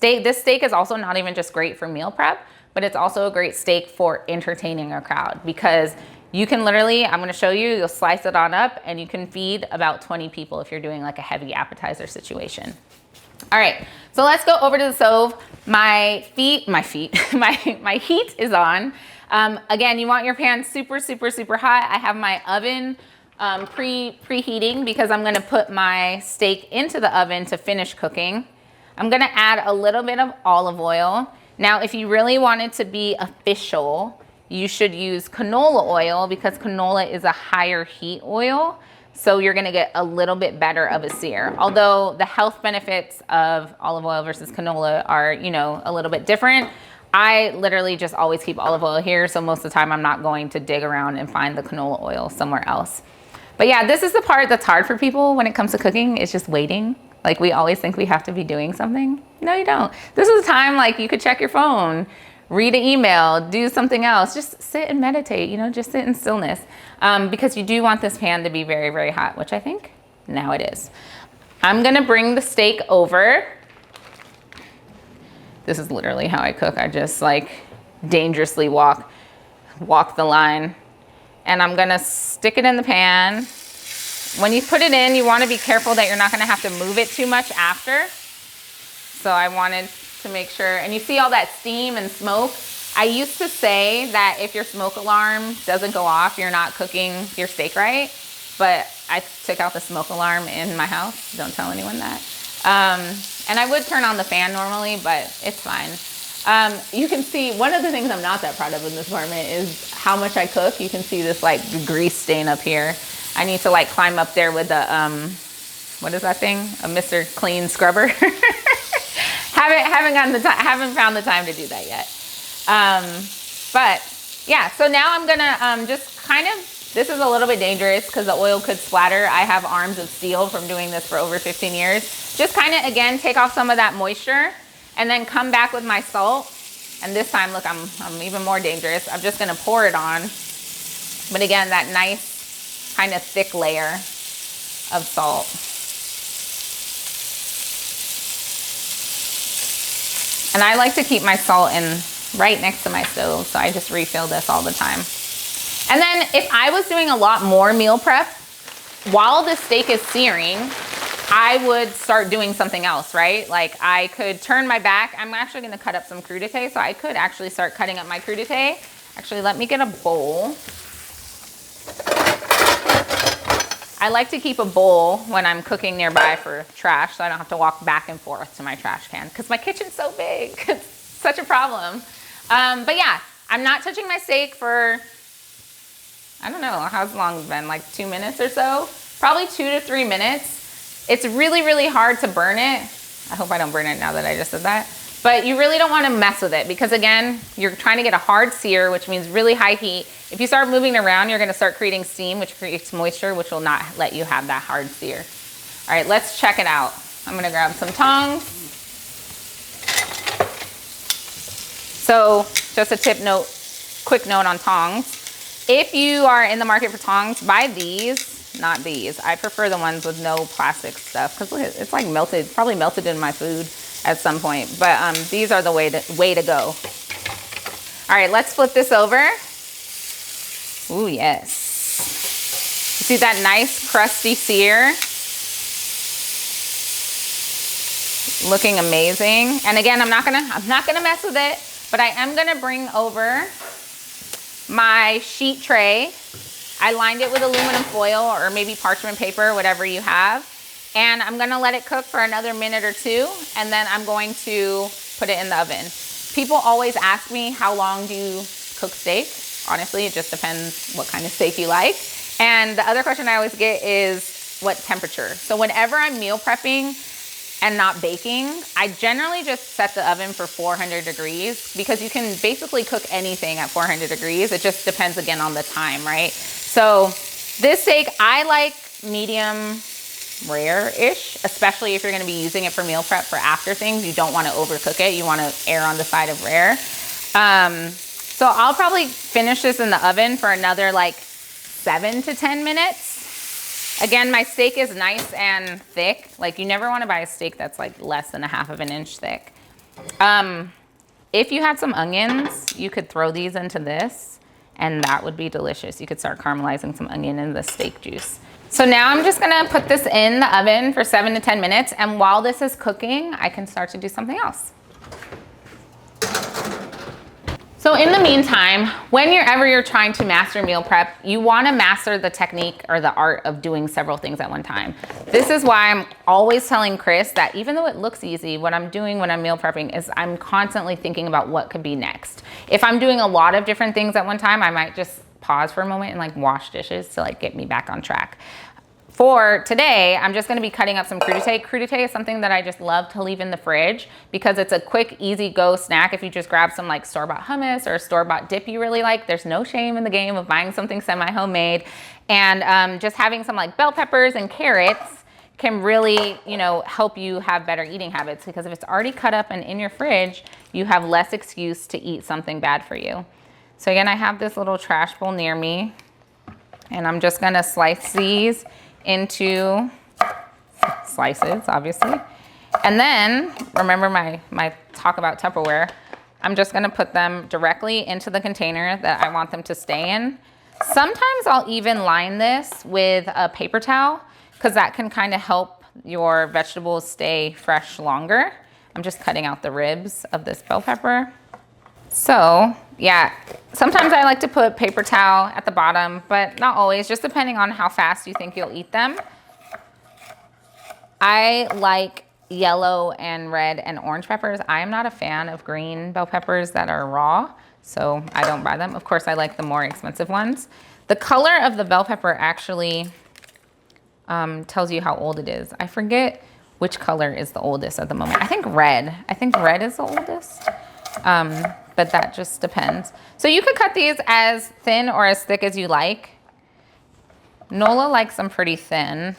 [SPEAKER 2] This steak is also not even just great for meal prep, but it's also a great steak for entertaining a crowd because you can literally, I'm gonna show you, you'll slice it on up and you can feed about 20 people if you're doing like a heavy appetizer situation. All right, so let's go over to the stove. My heat is on. Again, you want your pan super, super, super hot. I have my oven preheating because I'm gonna put my steak into the oven to finish cooking. I'm gonna add a little bit of olive oil. Now, if you really want it to be official, you should use canola oil because canola is a higher heat oil. So you're gonna get a little bit better of a sear. Although the health benefits of olive oil versus canola are, you know, a little bit different. I literally just always keep olive oil here. So most of the time I'm not going to dig around and find the canola oil somewhere else. But yeah, this is the part that's hard for people when it comes to cooking, is just waiting. Like we always think we have to be doing something. No, you don't. This is a time like you could check your phone, read an email, do something else, just sit and meditate, you know, just sit in stillness. Because you do want this pan to be very, very hot, which I think now it is. I'm gonna bring the steak over. This is literally how I cook. I just like dangerously walk the line. And I'm gonna stick it in the pan. When you put it in, you wanna be careful that you're not gonna have to move it too much after. So I wanted to make sure, and you see all that steam and smoke. I used to say that if your smoke alarm doesn't go off, you're not cooking your steak right, but I took out the smoke alarm in my house. Don't tell anyone that. And I would turn on the fan normally, but it's fine. You can see, one of the things I'm not that proud of in this apartment is how much I cook. You can see this like grease stain up here. I need to like climb up there with the, what is that thing? A Mr. Clean scrubber. Haven't found the time to do that yet. But yeah, so now I'm gonna just kind of, this is a little bit dangerous because the oil could splatter. I have arms of steel from doing this for over 15 years. Just kind of, again, take off some of that moisture and then come back with my salt. And this time, look, I'm even more dangerous. I'm just gonna pour it on. But again, that nice kind of thick layer of salt. And I like to keep my salt in right next to my stove, so I just refill this all the time. And then if I was doing a lot more meal prep, while the steak is searing, I would start doing something else, right? Like I could turn my back. I'm actually gonna cut up some crudités, so I could actually start cutting up my crudité. Actually, let me get a bowl. I like to keep a bowl when I'm cooking nearby for trash, so I don't have to walk back and forth to my trash can, because my kitchen's so big. It's such a problem. But yeah, I'm not touching my steak for, I don't know, how long it's been, like 2 minutes or so? Probably 2 to 3 minutes. It's really, really hard to burn it. I hope I don't burn it now that I just said that. But you really don't want to mess with it because, again, you're trying to get a hard sear, which means really high heat. If you start moving around, you're going to start creating steam, which creates moisture, which will not let you have that hard sear. All right, let's check it out. I'm going to grab some tongs. So just a quick note on tongs. If you are in the market for tongs, buy these. Not these. I prefer the ones with no plastic stuff because look, it's like melted, probably melted in my food at some point. But these are the way to go. All right, let's flip this over. Ooh, yes. You see that nice crusty sear? Looking amazing. And again, I'm not gonna mess with it, but I am gonna bring over my sheet tray. I lined it with aluminum foil or maybe parchment paper, whatever you have. And I'm gonna let it cook for another minute or two, and then I'm going to put it in the oven. People always ask me, how long do you cook steak? Honestly, it just depends what kind of steak you like. And the other question I always get is what temperature. So whenever I'm meal prepping and not baking, I generally just set the oven for 400 degrees because you can basically cook anything at 400 degrees. It just depends again on the time, right? So this steak, I like medium rare-ish, especially if you're gonna be using it for meal prep for after things. You don't wanna overcook it. You wanna err on the side of rare. So I'll probably finish this in the oven for another like 7 to 10 minutes. Again, my steak is nice and thick. Like you never wanna buy a steak that's like less than 1/2 of an inch thick. If you had some onions, you could throw these into this and that would be delicious. You could start caramelizing some onion in the steak juice. So now I'm just gonna put this in the oven for 7 to 10 minutes, and while this is cooking, I can start to do something else. So in the meantime, whenever you're trying to master meal prep, you wanna master the technique or the art of doing several things at one time. This is why I'm always telling Chris that even though it looks easy, what I'm doing when I'm meal prepping is I'm constantly thinking about what could be next. If I'm doing a lot of different things at one time, I might just pause for a moment and like wash dishes to like get me back on track. For today, I'm just gonna be cutting up some crudité. Crudité is something that I just love to leave in the fridge because it's a quick, easy go snack. If you just grab some like store-bought hummus or a store-bought dip you really like, there's no shame in the game of buying something semi-homemade. And just having some like bell peppers and carrots can really, you know, help you have better eating habits, because if it's already cut up and in your fridge, you have less excuse to eat something bad for you. So again, I have this little trash bowl near me, and I'm just gonna slice these into slices, obviously. And then, remember my talk about Tupperware, I'm just gonna put them directly into the container that I want them to stay in. Sometimes I'll even line this with a paper towel, because that can kind of help your vegetables stay fresh longer. I'm just cutting out the ribs of this bell pepper. So yeah, sometimes I like to put paper towel at the bottom, but not always, just depending on how fast you think you'll eat them. I like yellow and red and orange peppers. I am not a fan of green bell peppers that are raw, so I don't buy them. Of course, I like the more expensive ones. The color of the bell pepper actually tells you how old it is. I forget which color is the oldest at the moment. I think red is the oldest. But that just depends. So you could cut these as thin or as thick as you like. Nola likes them pretty thin.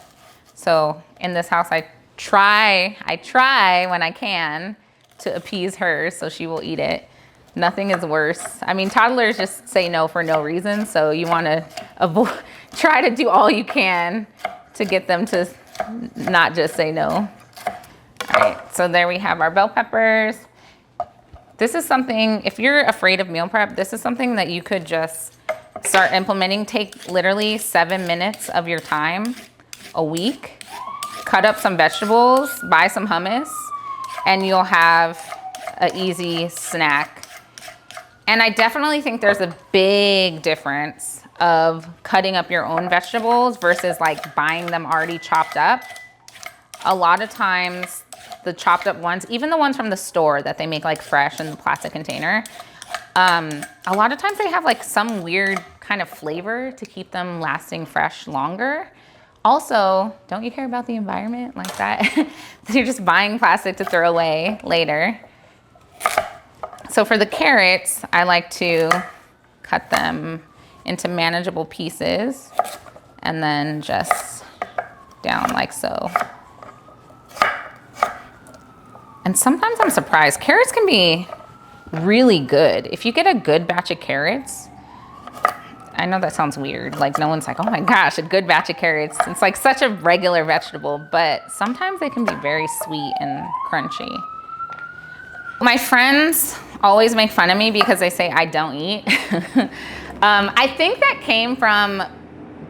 [SPEAKER 2] So in this house, I try when I can to appease her so she will eat it. Nothing is worse. I mean, toddlers just say no for no reason. So you want to try to do all you can to get them to not just say no. All right, so there we have our bell peppers. This is something, if you're afraid of meal prep, this is something that you could just start implementing. Take literally 7 minutes of your time a week. cut up some vegetables, buy some hummus, and you'll have an easy snack. And I definitely think there's a big difference of cutting up your own vegetables versus like buying them already chopped up. A lot of times the chopped up ones, even the ones from the store that they make like fresh in the plastic container, a lot of times they have like some weird kind of flavor to keep them lasting fresh longer. Also, don't you care about the environment like that? You're just buying plastic to throw away later. So for the carrots, I like to cut them into manageable pieces and then just down like so. And sometimes I'm surprised. Carrots can be really good. If you get a good batch of carrots, I know that sounds weird. Like no one's like, oh my gosh, a good batch of carrots. It's like such a regular vegetable, but sometimes they can be very sweet and crunchy. My friends always make fun of me because they say I don't eat. I think that came from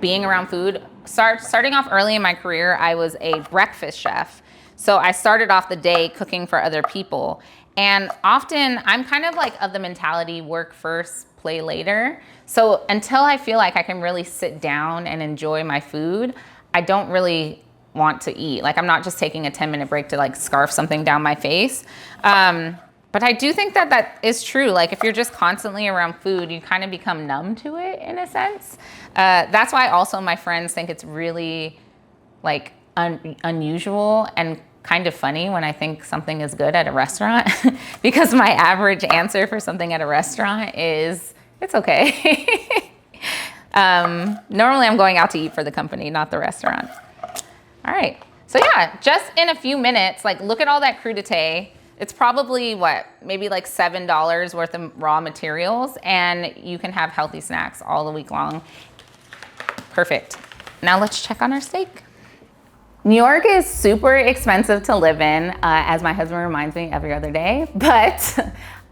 [SPEAKER 2] being around food. Starting off early in my career, I was a breakfast chef. So I started off the day cooking for other people. And often I'm kind of like of the mentality work first, play later. So until I feel like I can really sit down and enjoy my food, I don't really want to eat. Like I'm not just taking a 10-minute break to like scarf something down my face. But I do think that that is true. Like if you're just constantly around food, you kind of become numb to it in a sense. That's why also my friends think it's really like unusual and kind of funny when I think something is good at a restaurant because my average answer for something at a restaurant is, it's okay. Normally I'm going out to eat for the company, not the restaurant. All right, so yeah, just in a few minutes, like look at all that crudité. It's probably what, maybe like $7 worth of raw materials and you can have healthy snacks all the week long. Perfect. Now let's check on our steak. New York is super expensive to live in, as my husband reminds me every other day, but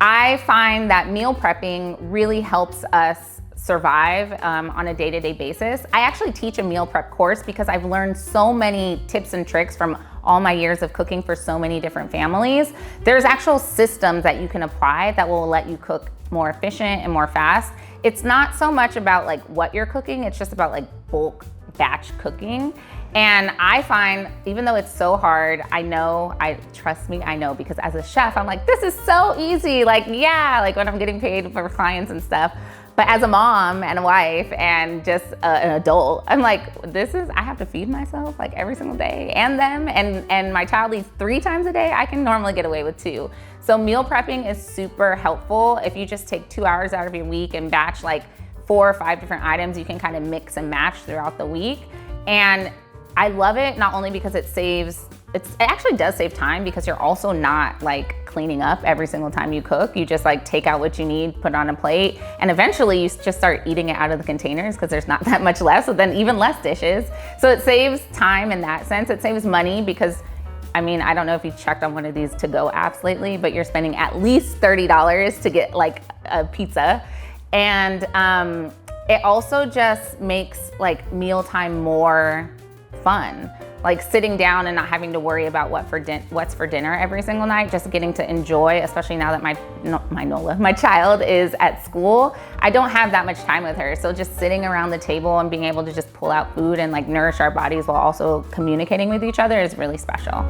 [SPEAKER 2] I find that meal prepping really helps us survive on a day-to-day basis. I actually teach a meal prep course because I've learned so many tips and tricks from all my years of cooking for so many different families. There's actual systems that you can apply that will let you cook more efficient and more fast. It's not so much about like what you're cooking, it's just about like bulk batch cooking. And I find, even though it's so hard, trust me, I know, because as a chef, I'm like, this is so easy. Like, yeah, like when I'm getting paid for clients and stuff. But as a mom and a wife and just an adult, I'm like, I have to feed myself like every single day and them. And my child eats 3 times a day. I can normally get away with 2. So meal prepping is super helpful. If you just take 2 hours out of your week and batch like 4 or 5 different items, you can kind of mix and match throughout the week. And I love it not only because it actually does save time because you're also not like cleaning up every single time you cook. You just like take out what you need, put it on a plate, and eventually you just start eating it out of the containers because there's not that much left, so then even less dishes. So it saves time in that sense. It saves money because, I mean, I don't know if you've checked on one of these to-go apps lately, but you're spending at least $30 to get like a pizza. And it also just makes like mealtime more fun, like sitting down and not having to worry about what's for dinner every single night, just getting to enjoy, especially now that my child is at school. I don't have that much time with her, so just sitting around the table and being able to just pull out food and like nourish our bodies while also communicating with each other is really special.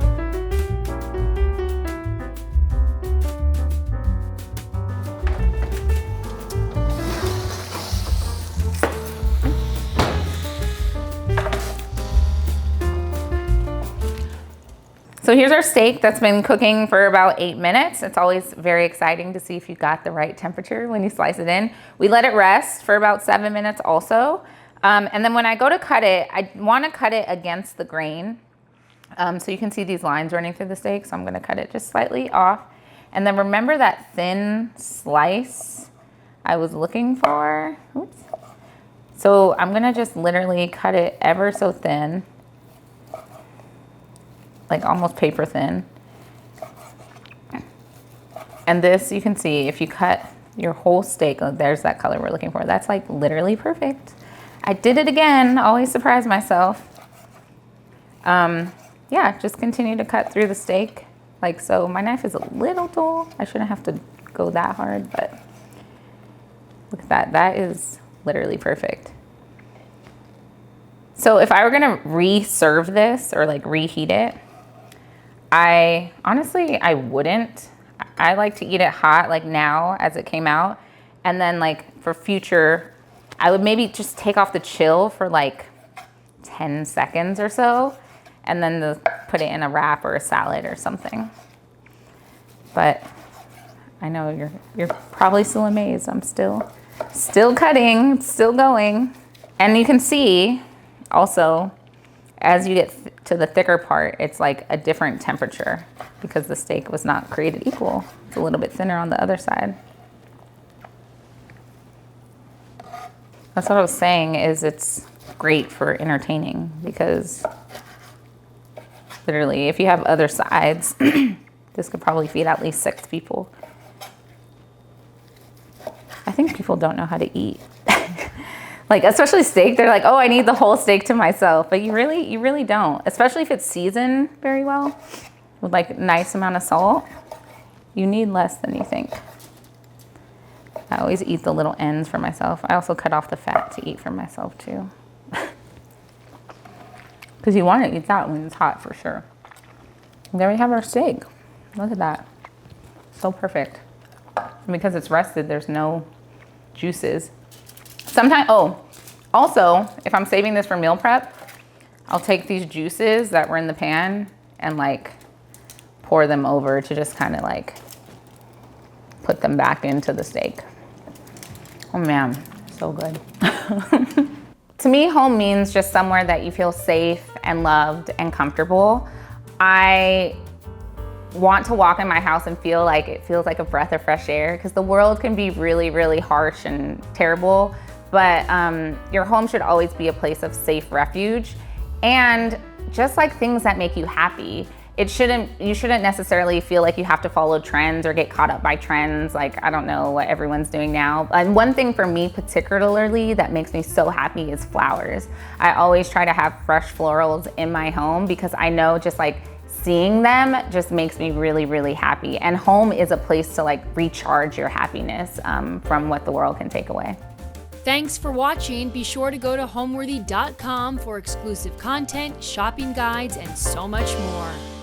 [SPEAKER 2] So here's our steak that's been cooking for about 8 minutes. It's always very exciting to see if you got the right temperature when you slice it in. We let it rest for about 7 minutes also. And then when I go to cut it, I want to cut it against the grain. So you can see these lines running through the steak. So I'm going to cut it just slightly off. And then remember that thin slice I was looking for? Oops. So I'm going to just literally cut it ever so thin, like almost paper thin. And this, you can see, if you cut your whole steak, oh, there's that color we're looking for. That's like literally perfect. I did it again, always surprise myself. yeah, just continue to cut through the steak like so. My knife is a little dull. I shouldn't have to go that hard, but look at that. That is literally perfect. So if I were gonna re-serve this or like reheat it, I wouldn't. I like to eat it hot, like now as it came out. And then like for future, I would maybe just take off the chill for like 10 seconds or so, and then put it in a wrap or a salad or something. But I know you're probably still amazed. I'm still cutting, still going. And you can see also, as you get to the thicker part, it's like a different temperature because the steak was not created equal. It's a little bit thinner on the other side. That's what I was saying, is it's great for entertaining because literally if you have other sides, this could probably feed at least 6 people. I think people don't know how to eat. Like, especially steak, they're like, oh, I need the whole steak to myself. But you really don't. Especially if it's seasoned very well with like a nice amount of salt. You need less than you think. I always eat the little ends for myself. I also cut off the fat to eat for myself too. Because you want to eat that when it's hot for sure. And there we have our steak. Look at that. So perfect. And because it's rested, there's no juices. Sometimes, oh, also, if I'm saving this for meal prep, I'll take these juices that were in the pan and like pour them over to just kind of like put them back into the steak. Oh man, so good. To me, home means just somewhere that you feel safe and loved and comfortable. I want to walk in my house and feel like it feels like a breath of fresh air, because the world can be really, really harsh and terrible. But your home should always be a place of safe refuge, and just like things that make you happy. You shouldn't necessarily feel like you have to follow trends or get caught up by trends. Like, I don't know what everyone's doing now. And one thing for me particularly that makes me so happy is flowers. I always try to have fresh florals in my home because I know just like seeing them just makes me really, really happy. And home is a place to like recharge your happiness from what the world can take away.
[SPEAKER 1] Thanks for watching. Be sure to go to homeworthy.com for exclusive content, shopping guides, and so much more.